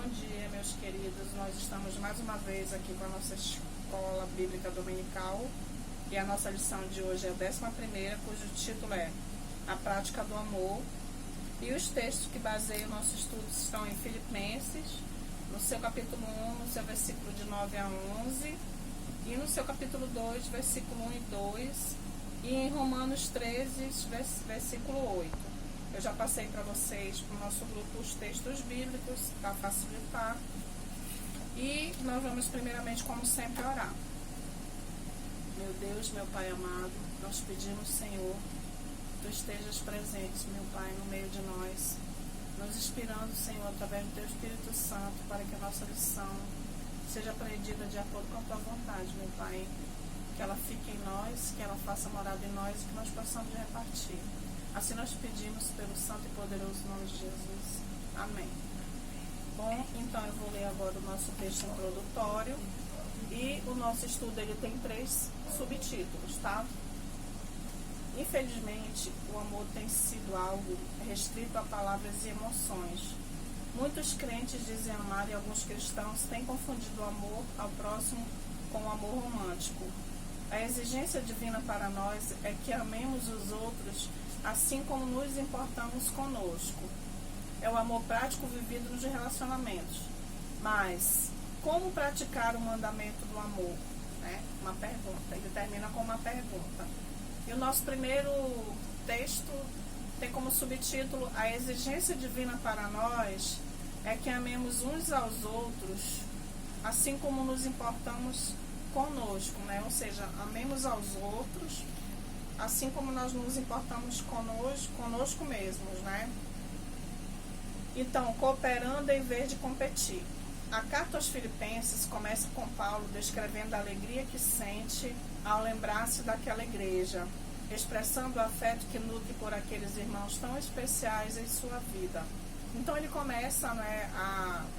dia, meus queridos. Nós estamos mais uma vez aqui com a nossa escola bíblica dominical e a nossa lição de hoje é a 11ª, cujo título é A Prática do Amor. E os textos que baseiam o nosso estudo estão em Filipenses, no seu capítulo 1, no seu versículo de 9 a 11, e no seu capítulo 2, versículo 1 e 2, e em Romanos 13, versículo 8. Eu já passei para vocês, para o nosso grupo, os textos bíblicos, para facilitar. E nós vamos primeiramente, como sempre, orar. Meu Deus, meu Pai amado, nós pedimos, Senhor, que Tu estejas presente, meu Pai, no meio de nós, nos inspirando, Senhor, através do Teu Espírito Santo, para que a nossa lição seja aprendida de acordo com a Tua vontade, meu Pai. Que ela fique em nós, que ela faça morada em nós e que nós possamos repartir. Assim nós pedimos pelo santo e poderoso nome de Jesus. Amém. Bom, então eu vou ler agora o nosso texto introdutório. E o nosso estudo ele tem 3 subtítulos, tá? Infelizmente, o amor tem sido algo restrito a palavras e emoções. Muitos crentes dizem amar e alguns cristãos têm confundido o amor ao próximo com o amor romântico. A exigência divina para nós é que amemos os outros assim como nos importamos conosco. É o amor prático vivido nos relacionamentos. Mas como praticar o mandamento do amor? Uma pergunta. Ele termina com uma pergunta. E o nosso primeiro texto tem como subtítulo: A exigência divina para nós é que amemos uns aos outros assim como nos importamos conosco, Ou seja, amemos aos outros assim como nós nos importamos conosco mesmos, Então, cooperando em vez de competir. A carta aos Filipenses começa com Paulo descrevendo a alegria que sente ao lembrar-se daquela igreja, expressando o afeto que nutre por aqueles irmãos tão especiais em sua vida. Então ele começa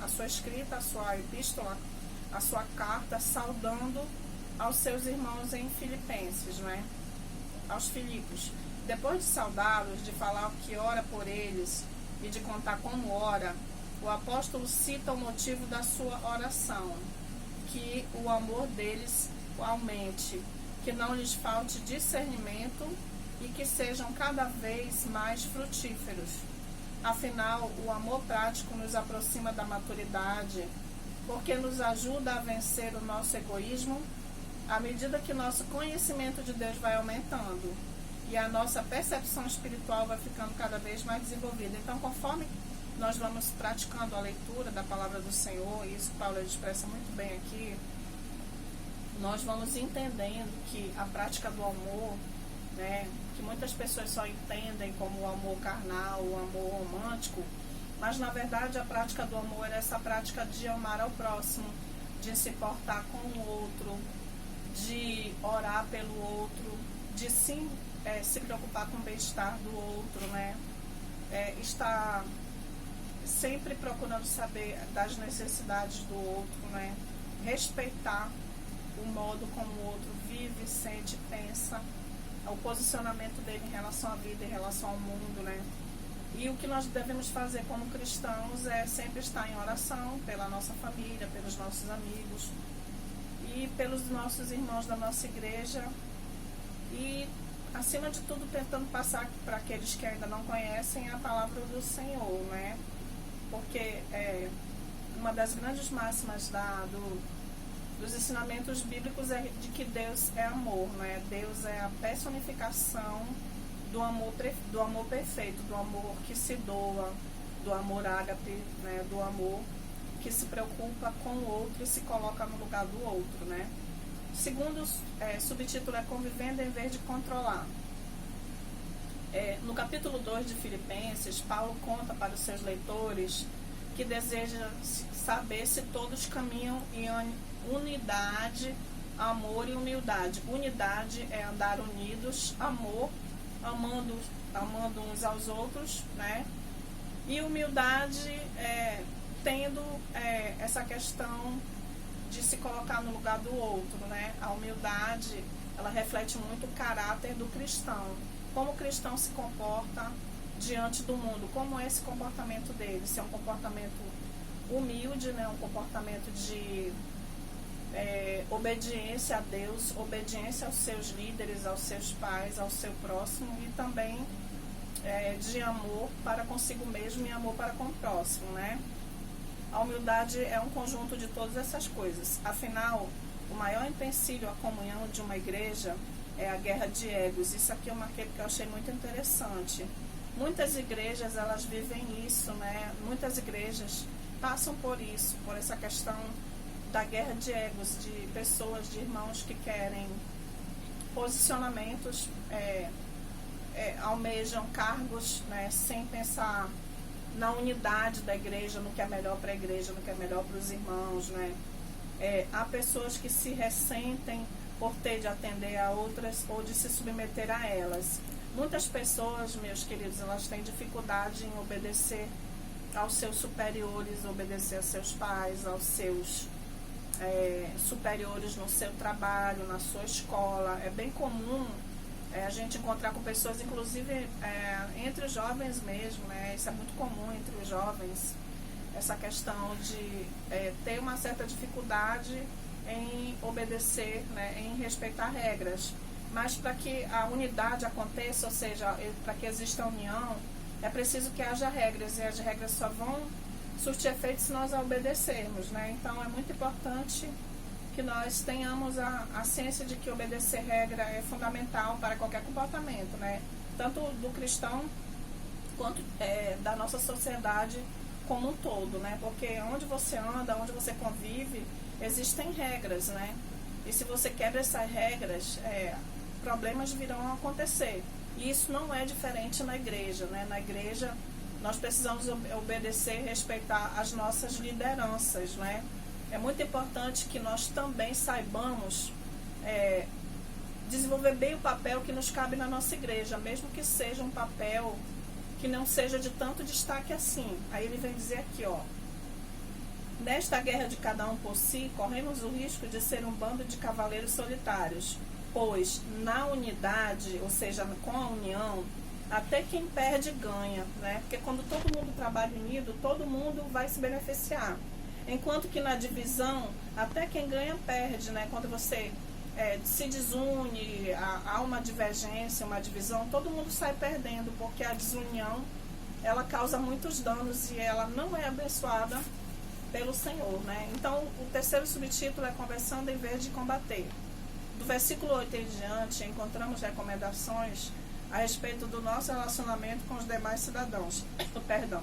a sua escrita, a sua epístola, a sua carta, saudando aos seus irmãos em Filipenses, aos Filipos. Depois de saudá-los, de falar que ora por eles e de contar como ora, o apóstolo cita o motivo da sua oração: que o amor deles aumente, que não lhes falte discernimento e que sejam cada vez mais frutíferos. Afinal, o amor prático nos aproxima da maturidade, porque nos ajuda a vencer o nosso egoísmo à medida que nosso conhecimento de Deus vai aumentando e a nossa percepção espiritual vai ficando cada vez mais desenvolvida. Então, conforme nós vamos praticando a leitura da palavra do Senhor, e isso Paulo expressa muito bem aqui, nós vamos entendendo que a prática do amor, que muitas pessoas só entendem como o amor carnal, o amor romântico, mas na verdade a prática do amor é essa prática de amar ao próximo, de se portar com o outro, de orar pelo outro, de se preocupar com o bem-estar do outro, estar sempre procurando saber das necessidades do outro, respeitar o modo como o outro vive, sente, pensa, o posicionamento dele em relação à vida, em relação ao mundo, E o que nós devemos fazer como cristãos é sempre estar em oração pela nossa família, pelos nossos amigos e pelos nossos irmãos da nossa igreja e, acima de tudo, tentando passar para aqueles que ainda não conhecem a palavra do Senhor, Porque uma das grandes máximas dos ensinamentos bíblicos é de que Deus é amor, Deus é a personificação do amor perfeito, do amor que se doa, do amor ágape, do amor que se preocupa com o outro e se coloca no lugar do outro, Segundo subtítulo é Convivendo em vez de controlar. No capítulo 2 de Filipenses, Paulo conta para os seus leitores que deseja saber se todos caminham em unidade, amor e humildade. Unidade é andar unidos, amor, amando uns aos outros, E humildade é tendo essa questão de se colocar no lugar do outro, A humildade, ela reflete muito o caráter do cristão. Como o cristão se comporta diante do mundo, como é esse comportamento dele, se é um comportamento humilde, né? Um comportamento de obediência a Deus, obediência aos seus líderes, aos seus pais, ao seu próximo, e também de amor para consigo mesmo e amor para com o próximo, né? A humildade é um conjunto de todas essas coisas. Afinal, o maior empecilho à comunhão de uma igreja é a guerra de egos. Isso aqui é uma coisa que eu achei muito interessante. Muitas igrejas, elas vivem isso, né? Muitas igrejas passam por isso, por essa questão da guerra de egos, de pessoas, de irmãos que querem posicionamentos, almejam cargos, né? Sem pensar na unidade da igreja, no que é melhor para a igreja, no que é melhor para os irmãos, né? Há pessoas que se ressentem por ter de atender a outras ou de se submeter a elas. Muitas pessoas, meus queridos, elas têm dificuldade em obedecer aos seus superiores, obedecer aos seus pais, aos seus superiores no seu trabalho, na sua escola. É bem comum a gente encontrar com pessoas, inclusive entre os jovens mesmo, né? Isso é muito comum entre os jovens, essa questão de ter uma certa dificuldade em obedecer, né? Em respeitar regras. Mas para que a unidade aconteça, ou seja, para que exista união, é preciso que haja regras, e as regras só vão surtir efeito se nós a obedecermos, né? Então é muito importante que nós tenhamos a ciência de que obedecer regra é fundamental para qualquer comportamento, né? Tanto do cristão quanto da nossa sociedade como um todo, né? Porque onde você anda, onde você convive, existem regras, né? E se você quebra essas regras, problemas virão a acontecer. E isso não é diferente na igreja, né? Na igreja nós precisamos obedecer e respeitar as nossas lideranças, né? É muito importante que nós também saibamos desenvolver bem o papel que nos cabe na nossa igreja, mesmo que seja um papel que não seja de tanto destaque assim. Aí ele vem dizer aqui, ó: nesta guerra de cada um por si, corremos o risco de ser um bando de cavaleiros solitários, pois na unidade, ou seja, com a união, até quem perde ganha, né? Porque quando todo mundo trabalha unido, todo mundo vai se beneficiar. Enquanto que na divisão, até quem ganha perde, né? Quando você se desune, há uma divergência, uma divisão, todo mundo sai perdendo, porque a desunião, ela causa muitos danos e ela não é abençoada pelo Senhor, né? Então, o terceiro subtítulo é Conversando em vez de combater. Do versículo 8 em diante, encontramos recomendações a respeito do nosso relacionamento com os demais cidadãos. Perdão.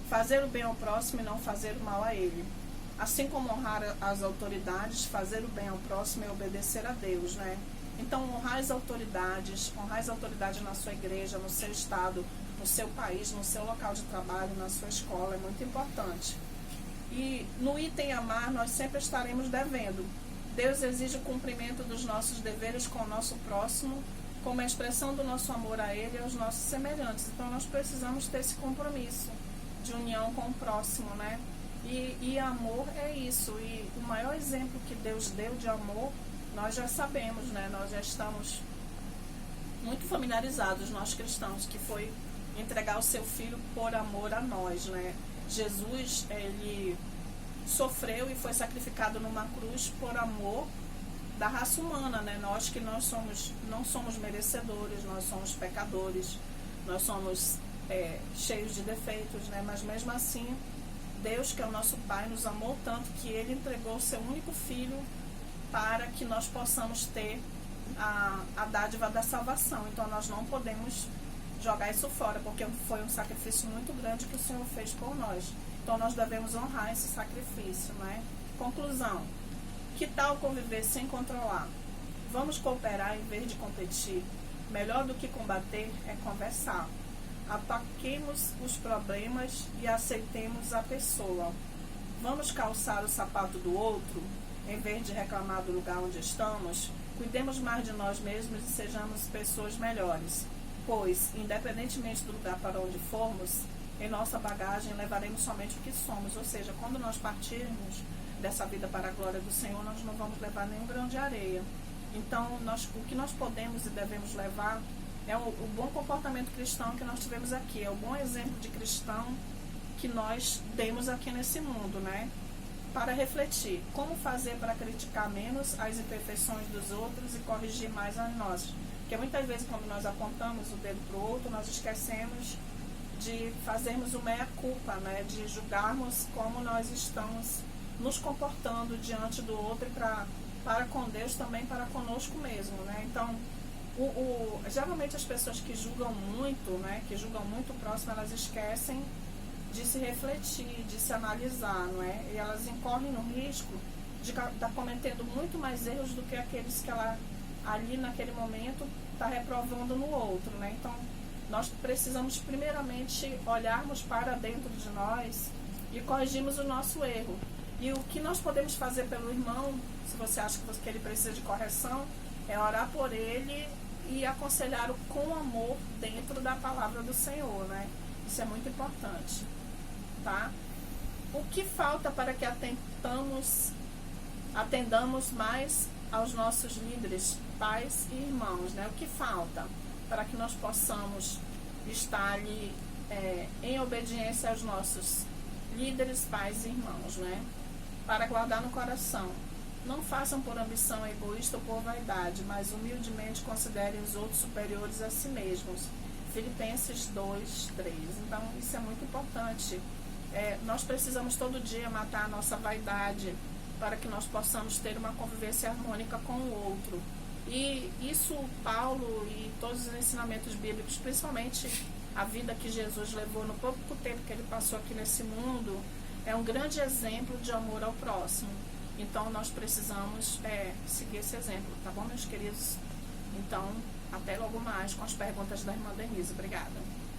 Fazer o bem ao próximo e não fazer o mal a ele. Assim como honrar as autoridades, fazer o bem ao próximo e obedecer a Deus, né? Então, honrar as autoridades na sua igreja, no seu estado, no seu país, no seu local de trabalho, na sua escola, é muito importante. E no item amar, nós sempre estaremos devendo. Deus exige o cumprimento dos nossos deveres com o nosso próximo, como a expressão do nosso amor a Ele e aos nossos semelhantes. Então, nós precisamos ter esse compromisso de união com o próximo, né? E amor é isso. E o maior exemplo que Deus deu de amor, nós já sabemos, né? Nós já estamos muito familiarizados, nós cristãos, que foi entregar o seu Filho por amor a nós, né? Jesus, ele sofreu e foi sacrificado numa cruz por amor da raça humana, né? Nós que não somos merecedores, nós somos pecadores, nós somos cheios de defeitos, né? Mas mesmo assim, Deus, que é o nosso Pai, nos amou tanto que Ele entregou o seu único Filho para que nós possamos ter a dádiva da salvação. Então nós não podemos jogar isso fora, porque foi um sacrifício muito grande que o Senhor fez por nós. Então nós devemos honrar esse sacrifício, né? Conclusão: que tal conviver sem controlar? Vamos cooperar em vez de competir. Melhor do que combater é conversar. Ataquemos os problemas e aceitemos a pessoa. Vamos calçar o sapato do outro, em vez de reclamar do lugar onde estamos. Cuidemos mais de nós mesmos e sejamos pessoas melhores. Pois, independentemente do lugar para onde formos, em nossa bagagem levaremos somente o que somos. Ou seja, quando nós partirmos dessa vida para a glória do Senhor, nós não vamos levar nenhum grão de areia. Então, o que nós podemos e devemos levar é o bom comportamento cristão que nós tivemos aqui. É o bom exemplo de cristão que nós demos aqui nesse mundo, né? Para refletir como fazer para criticar menos as imperfeições dos outros e corrigir mais as nossas. Porque muitas vezes quando nós apontamos o dedo para o outro, nós esquecemos de fazermos o meia-culpa, né? De julgarmos como nós estamos nos comportando diante do outro e para com Deus também, para conosco mesmo, né? Então, geralmente as pessoas que julgam muito, né? Que julgam muito o próximo, elas esquecem de se refletir, de se analisar, não é? E elas incorrem no risco de estar cometendo muito mais erros do que aqueles que ela ali naquele momento está reprovando no outro, né? Então, nós precisamos primeiramente olharmos para dentro de nós e corrigirmos o nosso erro. E o que nós podemos fazer pelo irmão, se você acha que ele precisa de correção, é orar por ele e aconselhá-lo com amor dentro da palavra do Senhor, né? Isso é muito importante, tá? O que falta para que atendamos mais aos nossos líderes, pais e irmãos, né? O que falta para que nós possamos estar ali em obediência aos nossos líderes, pais e irmãos, né? Para guardar no coração. Não façam por ambição egoísta ou por vaidade, mas humildemente considerem os outros superiores a si mesmos. Filipenses 2:3. Então, isso é muito importante. Nós precisamos todo dia matar a nossa vaidade para que nós possamos ter uma convivência harmônica com o outro. E isso, Paulo e todos os ensinamentos bíblicos, principalmente a vida que Jesus levou no pouco tempo que ele passou aqui nesse mundo, é um grande exemplo de amor ao próximo. Então, nós precisamos seguir esse exemplo, tá bom, meus queridos? Então, até logo mais com as perguntas da irmã Denise. Obrigada.